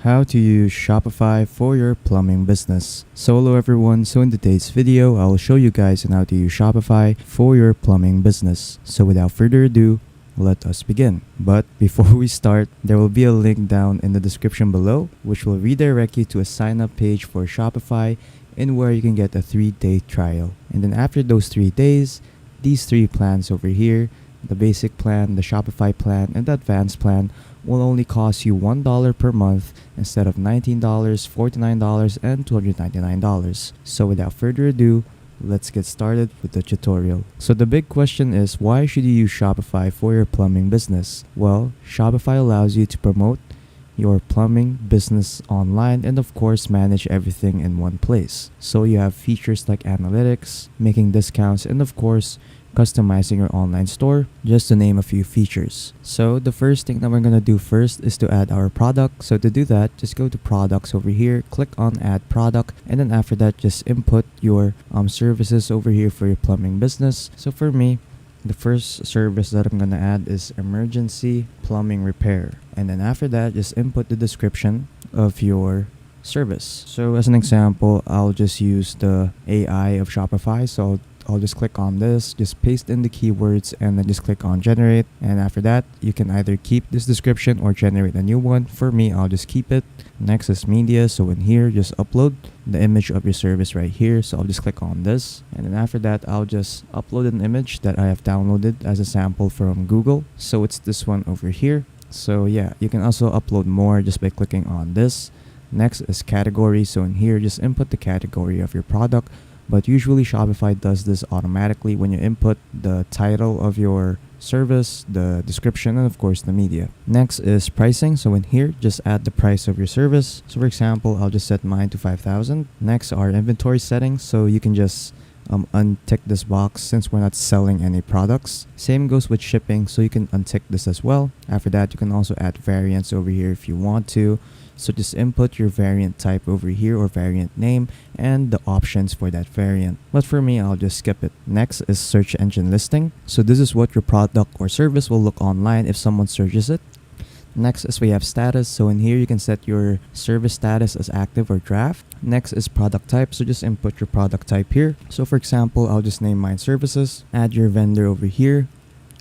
How to use Shopify for your plumbing business. So hello everyone, so in today's video, I will show you guys on how to use Shopify for your plumbing business. So without further ado, let us begin. But before we start, there will be a link down in the description below which will redirect you to a sign up page for Shopify and where you can get a 3-day trial. And then after those 3 days, these 3 plans over here, the basic plan, the Shopify plan, and the advanced plan will only cost you $1 per month instead of $19, $49, and $299. So without further ado, let's get started with the tutorial. So the big question is, why should you use Shopify for your plumbing business? Well, Shopify allows you to promote your plumbing business online and of course manage everything in one place. So you have features like analytics, making discounts, and of course customizing your online store, just to name a few features. So the first thing that we're going to do first is to add our product. So to do that, just go to products over here, click on add product, and then after that just input your services over here for your plumbing business. So for me, the first service that I'm going to add is emergency plumbing repair, and then after that just input the description of your service. So as an example, I'll just use the AI of Shopify. So I'll just click on this, just paste in the keywords, and then just click on generate. And after that, you can either keep this description or generate a new one. For me, I'll just keep it. Next is media. So in here, just upload the image of your service right here. So I'll just click on this. And then after that, I'll just upload an image that I have downloaded as a sample from Google. So it's this one over here. So yeah, you can also upload more just by clicking on this. Next is category. So in here, just input the category of your product. But usually Shopify does this automatically when you input the title of your service, the description, and of course the media. Next is pricing. So in here, just add the price of your service. So for example, I'll just set mine to 5,000. Next are inventory settings. So you can just untick this box since we're not selling any products. Same goes with shipping, so you can untick this as well. After that, you can also add variants over here if you want to. So just input your variant type over here or variant name and the options for that variant. But for me, I'll just skip it. Next is search engine listing. So this is what your product or service will look online if someone searches it. Next is we have status. So in here, you can set your service status as active or draft. Next is product type. So just input your product type here. So for example, I'll just name mine services. Add your vendor over here,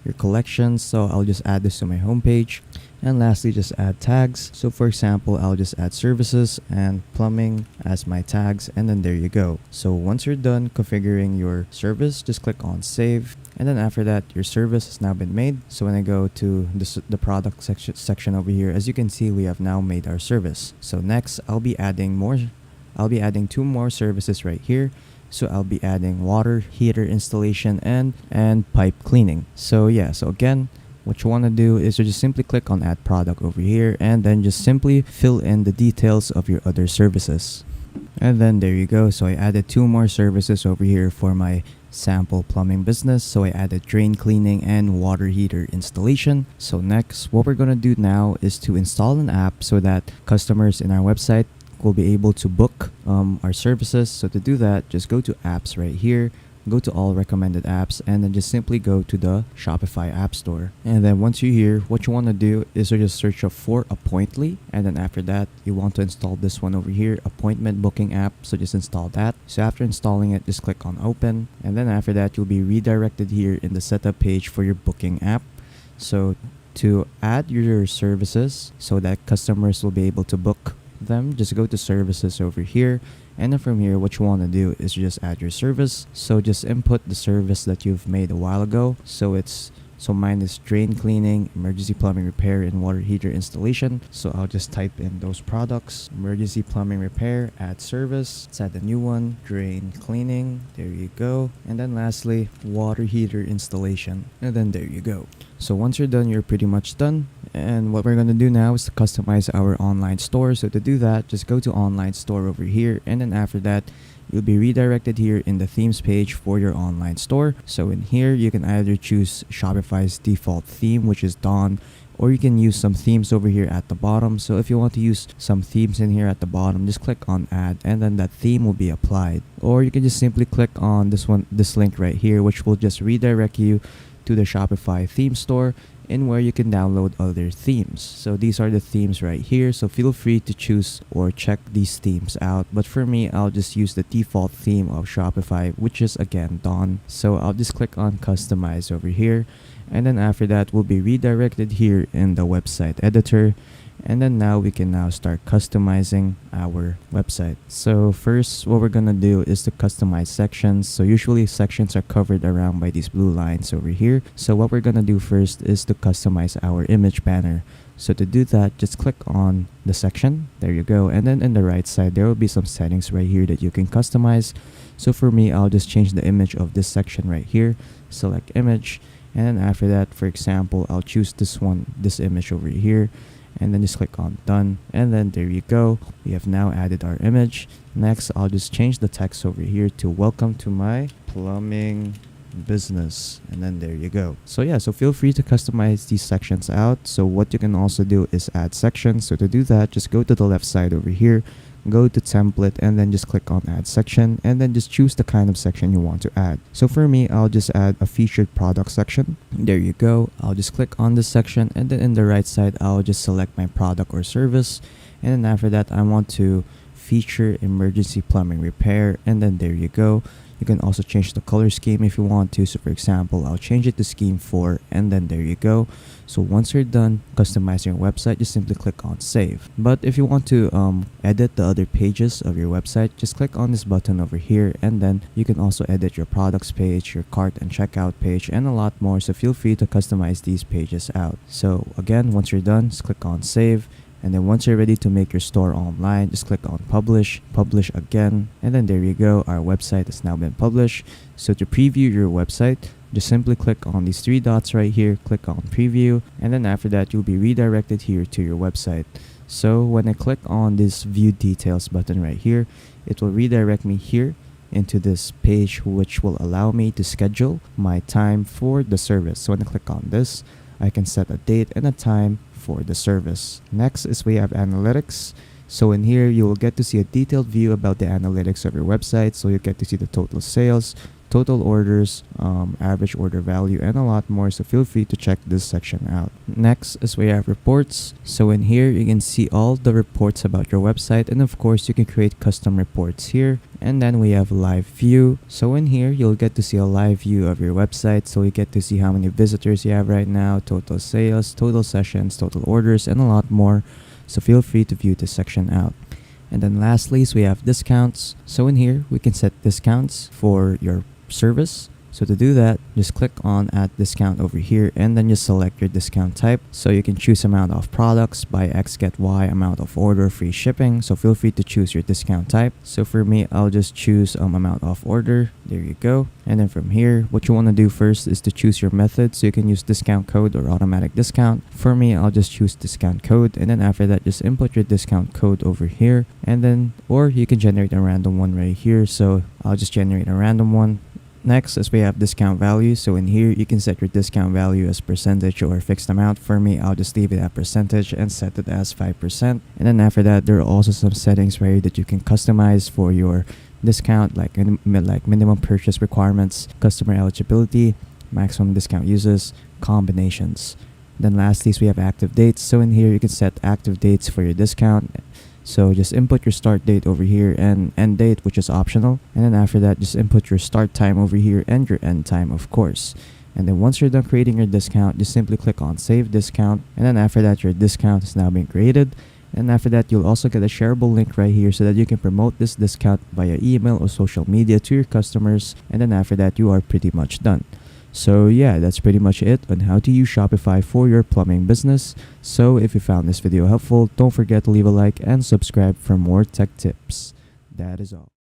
your collections. So I'll just add this to my homepage. And lastly, just add tags. So for example, I'll just add services and plumbing as my tags, and then there you go. So once you're done configuring your service, just click on save. And then after that, your service has now been made. So when I go to the product section over here, as you can see, we have now made our service. So next, I'll be adding 2 more services right here. So I'll be adding water heater installation and pipe cleaning. So yeah, so again, what you want to do is to just simply click on add product over here and then just simply fill in the details of your other services. And then there you go. So I added 2 more services over here for my sample plumbing business. So I added drain cleaning and water heater installation. So next, what we're going to do now is to install an app so that customers in our website will be able to book our services. So to do that, just go to apps right here. Go to all recommended apps and then just simply go to the Shopify app store. And then once you're here, what you want to do is to just search up for Appointly, and then after that you want to install this one over here, appointment booking app. So just install that. So after installing it, just click on open, and then after that you'll be redirected here in the setup page for your booking app. So to add your services so that customers will be able to book them, just go to services over here, and then from here what you want to do is just add your service. So just input the service that you've made a while ago. So mine is drain cleaning, emergency plumbing repair, and water heater installation. So I'll just type in those products, emergency plumbing repair, add service. Let's add a new one, drain cleaning, there you go. And then lastly, water heater installation, and then there you go. So once you're done, you're pretty much done. And what we're going to do now is to customize our online store. So to do that, just go to online store over here, and then after that you'll be redirected here in the themes page for your online store. So in here, you can either choose Shopify's default theme, which is Dawn, or you can use some themes over here at the bottom. So if you want to use some themes in here at the bottom, just click on add, and then that theme will be applied. Or you can just simply click on this link right here, which will just redirect you to the Shopify theme store. in where you can download other themes. So these are the themes right here, so feel free to choose or check these themes out. But for me, I'll just use the default theme of Shopify, which is again Dawn. So I'll just click on customize over here, and then after that we'll be redirected here in the website editor. And then now we can now start customizing our website. So first, what we're gonna do is to customize sections. So usually sections are covered around by these blue lines over here. So what we're gonna do first is to customize our image banner. So to do that, just click on the section. There you go. And then in the right side, there will be some settings right here that you can customize. So for me, I'll just change the image of this section right here. Select image. And then after that, for example, I'll choose this one, this image over here. And then just click on done, and then there you go, we have now added our image. Next, I'll just change the text over here to welcome to my plumbing business, and then there you go. So yeah, so feel free to customize these sections out. So what you can also do is add sections. So to do that, just go to the left side over here, go to template, and then just click on add section, and then just choose the kind of section you want to add. So for me, I'll just add a featured product section. There you go. I'll just click on this section, and then in the right side, I'll just select my product or service. And then after that, I want to feature emergency plumbing repair, and then there you go. You can also change the color scheme if you want to. So for example, I'll change it to scheme 4, and then there you go. So once you're done customizing your website, just simply click on save. But if you want to edit the other pages of your website, just click on this button over here, and then you can also edit your products page, your cart and checkout page, and a lot more. So feel free to customize these pages out. So again, once you're done, just click on save. And then once you're ready to make your store online, just click on publish, publish again, and then there you go, our website has now been published. So to preview your website, just simply click on these 3 dots right here, click on preview, and then after that you'll be redirected here to your website. So when I click on this view details button right here, it will redirect me here into this page, which will allow me to schedule my time for the service. So when I click on this, I can set a date and a time for the service. Next is we have analytics. So in here, you will get to see a detailed view about the analytics of your website. So you get to see the total sales, total orders, average order value, and a lot more. So feel free to check this section out. Next is we have reports. So in here, you can see all the reports about your website. And of course, you can create custom reports here. And then we have live view. So in here, you'll get to see a live view of your website. So you get to see how many visitors you have right now, total sales, total sessions, total orders, and a lot more. So feel free to view this section out. And then lastly, we have discounts. So in here, we can set discounts for your service. So to do that, just click on add discount over here, and then just select your discount type. So you can choose amount of products, buy X, get Y, amount of order, free shipping. So feel free to choose your discount type. So for me, I'll just choose amount of order. There you go. And then from here, what you want to do first is to choose your method. So you can use discount code or automatic discount. For me, I'll just choose discount code. And then after that, just input your discount code over here. And then, or you can generate a random one right here. So I'll just generate a random one. Next is we have discount value. So in here, you can set your discount value as percentage or fixed amount. For me, I'll just leave it at percentage and set it as 5%. And then after that, there are also some settings right here that you can customize for your discount, like minimum purchase requirements, customer eligibility, maximum discount uses, combinations. Then lastly, we have active dates. So in here, you can set active dates for your discount. So just input your start date over here and end date, which is optional. And then after that, just input your start time over here and your end time, of course. And then once you're done creating your discount, just simply click on save discount. And then after that, your discount is now being created. And after that, you'll also get a shareable link right here so that you can promote this discount via email or social media to your customers. And then after that, you are pretty much done. So yeah, that's pretty much it on how to use Shopify for your plumbing business. So if you found this video helpful, don't forget to leave a like and subscribe for more tech tips. That is all.